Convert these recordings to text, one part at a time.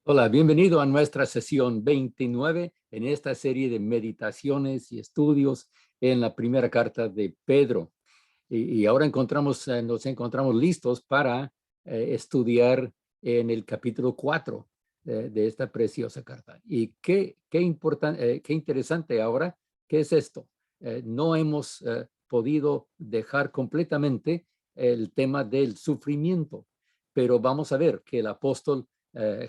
Hola, bienvenido a nuestra sesión 29 en esta serie de meditaciones y estudios en la primera carta de Pedro. Y ahora nos encontramos listos para estudiar en el capítulo 4 de esta preciosa carta. Y qué interesante ahora, ¿qué es esto? No hemos podido dejar completamente el tema del sufrimiento, pero vamos a ver que el apóstol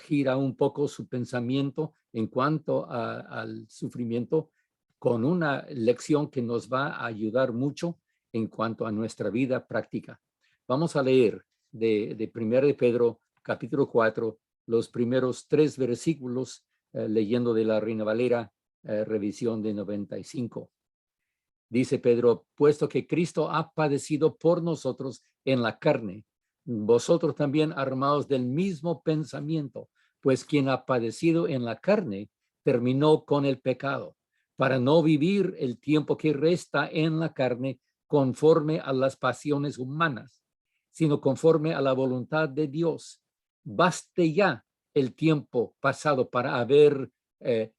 gira un poco su pensamiento en cuanto al sufrimiento con una lección que nos va a ayudar mucho en cuanto a nuestra vida práctica. Vamos a leer de 1 de Pedro, capítulo 4, los primeros 3 versículos, leyendo de la Reina Valera, revisión de 95. Dice Pedro, puesto que Cristo ha padecido por nosotros en la carne, vosotros también armados del mismo pensamiento, pues quien ha padecido en la carne terminó con el pecado, para no vivir el tiempo que resta en la carne conforme a las pasiones humanas, sino conforme a la voluntad de Dios. Baste ya el tiempo pasado para haber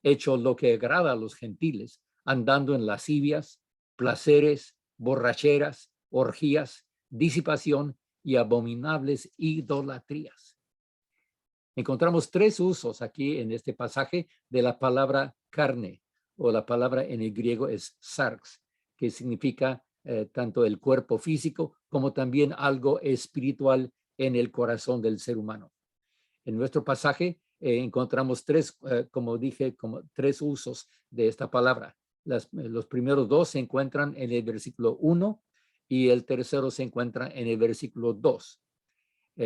hecho lo que agrada a los gentiles, andando en lascivias, placeres, borracheras, orgías, disipación y abominables idolatrías. Encontramos 3 usos aquí en este pasaje de la palabra carne, o la palabra en el griego es sarx, que significa tanto el cuerpo físico como también algo espiritual en el corazón del ser humano. En nuestro pasaje encontramos 3, como dije, como 3 usos de esta palabra. Los primeros 2 se encuentran en el versículo 1 y el tercero se encuentra en el versículo 2.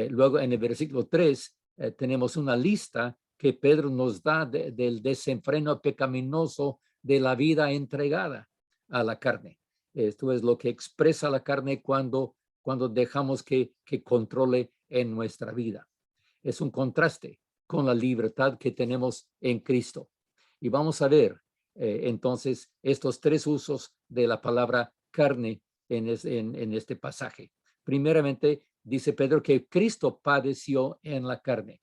Luego en el versículo 3 tenemos una lista que Pedro nos da del desenfreno pecaminoso de la vida entregada a la carne. Esto es lo que expresa la carne cuando dejamos que controle en nuestra vida. Es un contraste con la libertad que tenemos en Cristo. Y vamos a ver entonces estos 3 usos de la palabra carne en este pasaje. Primeramente, dice Pedro que Cristo padeció en la carne.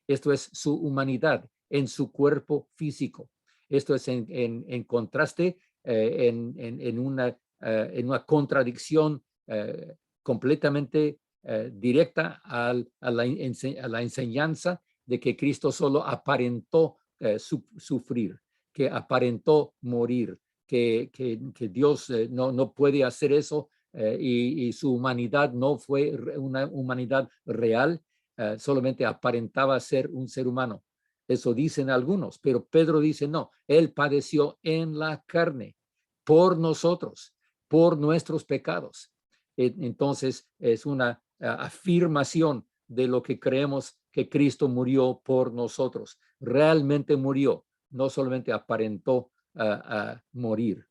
Esto es su humanidad en su cuerpo físico. Esto es en contraste, en una contradicción completamente directa a la enseñanza de que Cristo solo aparentó sufrir, que aparentó morir, que Dios no puede hacer eso y su humanidad no fue una humanidad real, solamente aparentaba ser un ser humano. Eso dicen algunos, pero Pedro dice no, él padeció en la carne por nosotros, por nuestros pecados. Entonces es una afirmación de lo que creemos que Cristo murió por nosotros. Realmente murió, no solamente aparentó morir.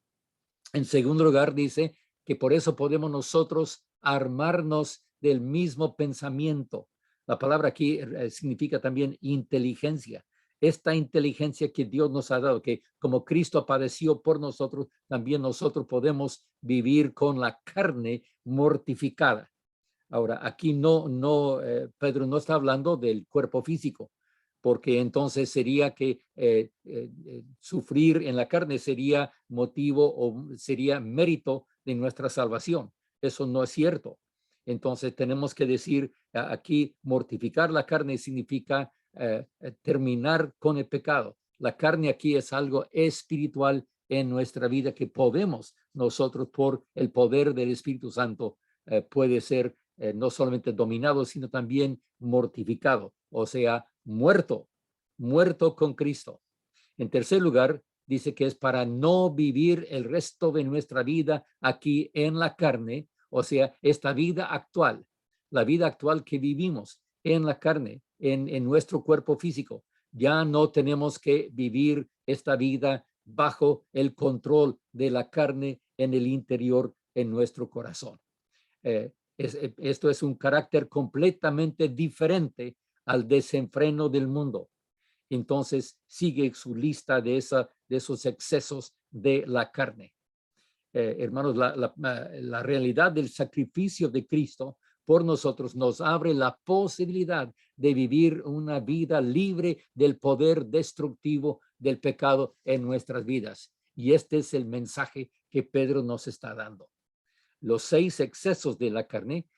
En segundo lugar, dice que por eso podemos nosotros armarnos del mismo pensamiento. La palabra aquí significa también inteligencia. Esta inteligencia que Dios nos ha dado, que como Cristo padeció por nosotros, también nosotros podemos vivir con la carne mortificada. Ahora, aquí Pedro no está hablando del cuerpo físico, porque entonces sería que sufrir en la carne sería motivo o sería mérito de nuestra salvación. Eso no es cierto. Entonces tenemos que decir aquí, mortificar la carne significa terminar con el pecado. La carne aquí es algo espiritual en nuestra vida que podemos nosotros por el poder del Espíritu Santo puede ser no solamente dominado, sino también mortificado, o sea, muerto con Cristo. En tercer lugar, dice que es para no vivir el resto de nuestra vida aquí en la carne, o sea, esta vida actual, la vida actual que vivimos en la carne, en nuestro cuerpo físico. Ya no tenemos que vivir esta vida bajo el control de la carne en el interior, en nuestro corazón. Esto es un carácter completamente diferente al desenfreno del mundo. Entonces sigue su lista de esos excesos de la carne. Hermanos, la realidad del sacrificio de Cristo por nosotros, nos abre la posibilidad de vivir una vida libre del poder destructivo del pecado en nuestras vidas. Y este es el mensaje que Pedro nos está dando. Los 6 excesos de la carne,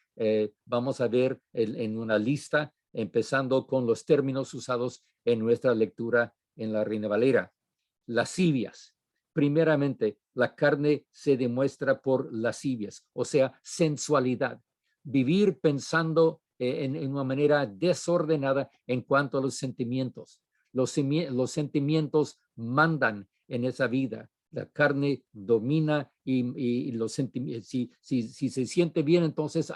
vamos a ver en una lista, empezando con los términos usados en nuestra lectura en la Reina Valera. Lascivias. Primeramente, la carne se demuestra por lascivias, o sea, sensualidad. Vivir pensando en una manera desordenada en cuanto a los sentimientos. Los sentimientos mandan en esa vida. La carne domina y los sentimientos. Si se siente bien, entonces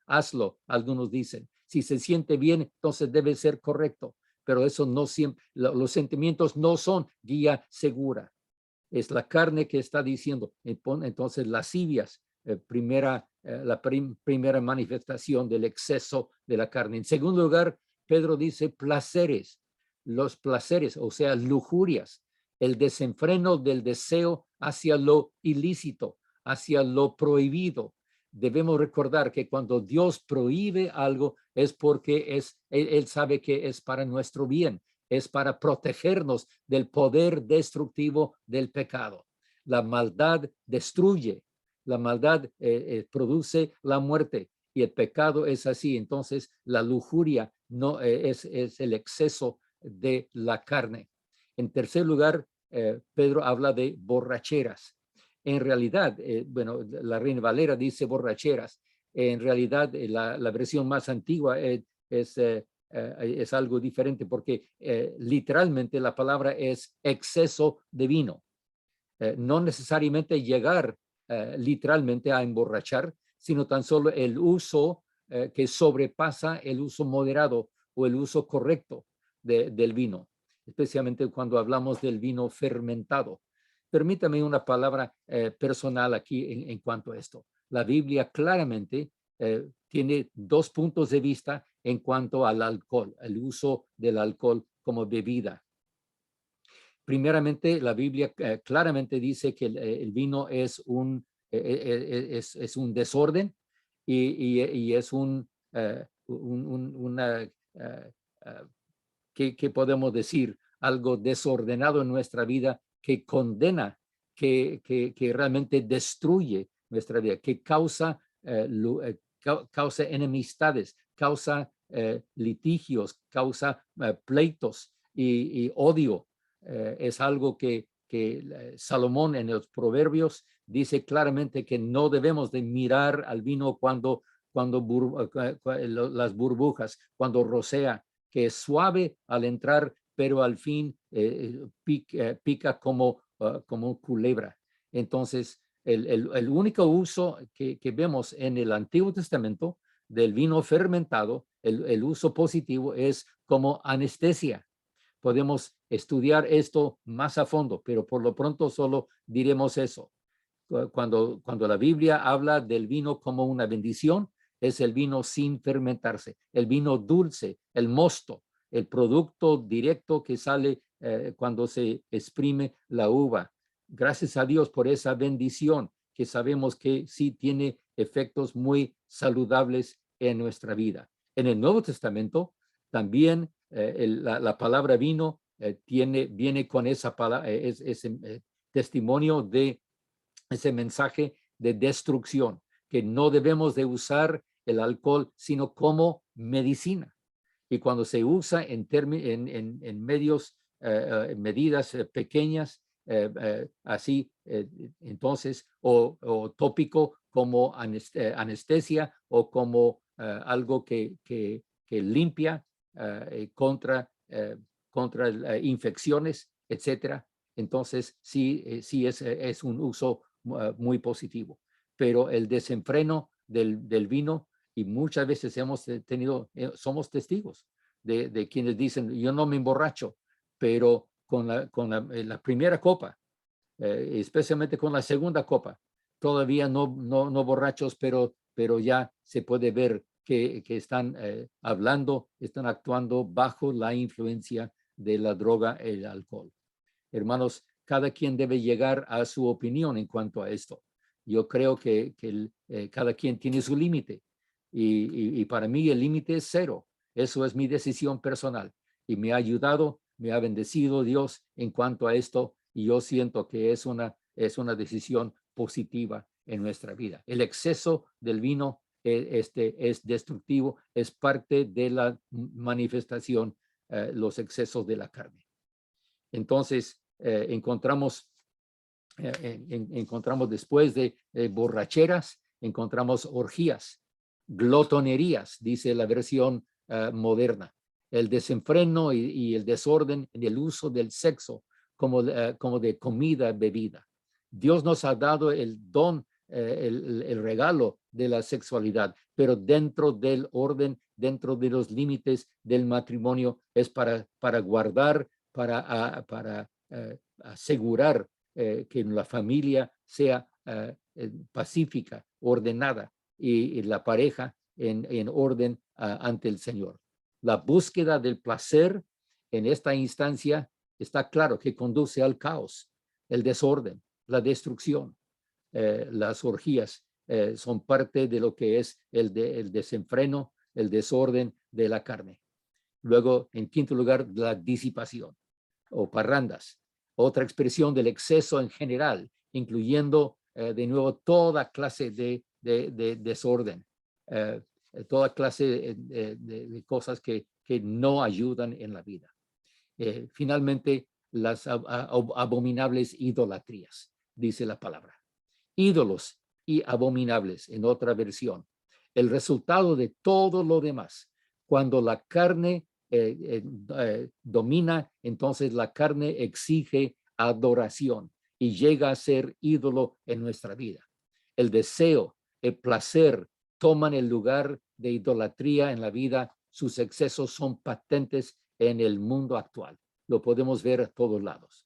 hazlo, algunos dicen. Si se siente bien, entonces debe ser correcto. Pero eso no siempre, los sentimientos no son guía segura. Es la carne que está diciendo. Entonces, lascivias, primera manifestación del exceso de la carne. En segundo lugar, Pedro dice placeres, los placeres, o sea, lujurias, el desenfreno del deseo hacia lo ilícito, hacia lo prohibido. Debemos recordar que cuando Dios prohíbe algo es porque él sabe que es para nuestro bien, es para protegernos del poder destructivo del pecado. La maldad destruye, la maldad produce la muerte y el pecado es así. Entonces la lujuria no es el exceso de la carne. En tercer lugar, Pedro habla de borracheras. En realidad, bueno, la Reina Valera dice borracheras. En realidad, la versión más antigua es algo diferente porque literalmente la palabra es exceso de vino. No necesariamente llegar literalmente a emborrachar, sino tan solo el uso que sobrepasa el uso moderado o el uso correcto del vino, especialmente cuando hablamos del vino fermentado. Permítame una palabra personal aquí en cuanto a esto. La Biblia claramente tiene 2 puntos de vista en cuanto al alcohol, el uso del alcohol como bebida. Primeramente, la Biblia claramente dice que el vino es un desorden y es una, ¿qué podemos decir? Algo desordenado en nuestra vida que condena, que realmente destruye nuestra vida, que causa enemistades, causa litigios, causa pleitos y odio. Es algo que Salomón en los Proverbios dice claramente que no debemos de mirar al vino cuando las burbujas, cuando rocea, que es suave al entrar, pero al fin pica como culebra. Entonces, el único uso que vemos en el Antiguo Testamento del vino fermentado, el uso positivo es como anestesia. Podemos estudiar esto más a fondo, pero por lo pronto solo diremos eso. Cuando la Biblia habla del vino como una bendición, es el vino sin fermentarse, el vino dulce, el mosto, el producto directo que sale cuando se exprime la uva. Gracias a Dios por esa bendición que sabemos que sí tiene efectos muy saludables en nuestra vida. En el Nuevo Testamento también la palabra vino viene con esa palabra, ese testimonio de ese mensaje de destrucción, que no debemos de usar el alcohol sino como medicina. Y cuando se usa en medios, medidas pequeñas, así, entonces, o tópico como anestesia o como algo que limpia contra infecciones, etcétera. Entonces, sí es un uso muy positivo. Pero el desenfreno del vino, y muchas veces somos testigos de quienes dicen, yo no me emborracho, pero con la primera copa, especialmente con la segunda copa, todavía no borrachos, pero ya se puede ver que están hablando, están actuando bajo la influencia de la droga, el alcohol. Hermanos, cada quien debe llegar a su opinión en cuanto a esto. Yo creo que cada quien tiene su límite, y para mí el límite es 0. Eso es mi decisión personal y me ha ayudado, me ha bendecido Dios en cuanto a esto y yo siento que es una decisión positiva en nuestra vida. El exceso del vino es destructivo, es parte de la manifestación, los excesos de la carne. Entonces, encontramos después de borracheras, encontramos orgías, glotonerías, dice la versión moderna, el desenfreno y el desorden en el uso del sexo como de comida, bebida. Dios nos ha dado el don, el regalo de la sexualidad, pero dentro del orden, dentro de los límites del matrimonio, es para guardar, para asegurar que la familia sea pacífica, ordenada y la pareja en orden ante el Señor. La búsqueda del placer en esta instancia está claro que conduce al caos, el desorden, la destrucción. Las orgías son parte de lo que es el desenfreno, el desorden de la carne. Luego, en quinto lugar, la disipación o parrandas, otra expresión del exceso en general, incluyendo de nuevo toda clase de desorden, toda clase de cosas que no ayudan en la vida. Finalmente, las abominables idolatrías, dice la palabra. Ídolos y abominables, en otra versión. El resultado de todo lo demás, cuando la carne domina, entonces la carne exige adoración y llega a ser ídolo en nuestra vida. El deseo, el placer toman el lugar de idolatría en la vida. Sus excesos son patentes en el mundo actual. Lo podemos ver a todos lados.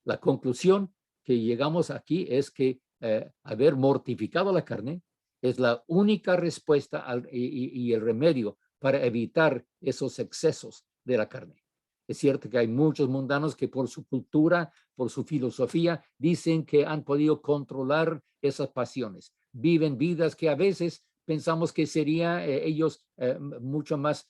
La conclusión que llegamos aquí es que haber mortificado la carne es la única respuesta y el remedio para evitar esos excesos de la carne. Es cierto que hay muchos mundanos que por su cultura, por su filosofía, dicen que han podido controlar esas pasiones. Viven vidas que a veces pensamos que serían ellos mucho más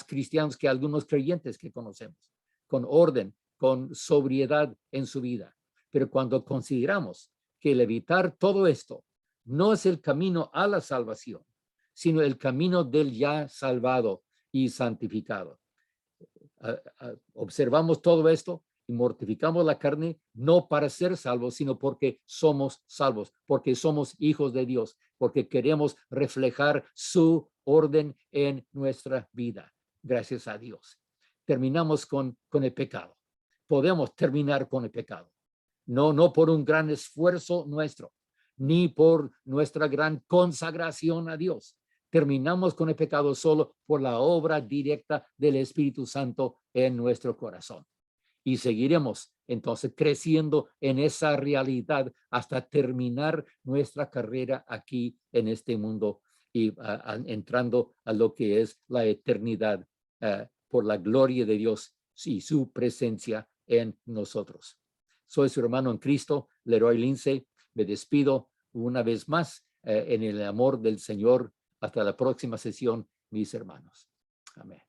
cristianos que algunos creyentes que conocemos, con orden, con sobriedad en su vida. Pero cuando consideramos que el evitar todo esto no es el camino a la salvación, sino el camino del ya salvado y santificado. Observamos todo esto y mortificamos la carne no para ser salvos, sino porque somos salvos, porque somos hijos de Dios, porque queremos reflejar su orden en nuestra vida. Gracias a Dios. Terminamos con el pecado. Podemos terminar con el pecado. No por un gran esfuerzo nuestro, ni por nuestra gran consagración a Dios. Terminamos con el pecado solo por la obra directa del Espíritu Santo en nuestro corazón. Y seguiremos entonces creciendo en esa realidad hasta terminar nuestra carrera aquí en este mundo y entrando a lo que es la eternidad por la gloria de Dios y su presencia en nosotros. Soy su hermano en Cristo, Leroy Lindsay. Me despido una vez más en el amor del Señor. Hasta la próxima sesión, mis hermanos. Amén.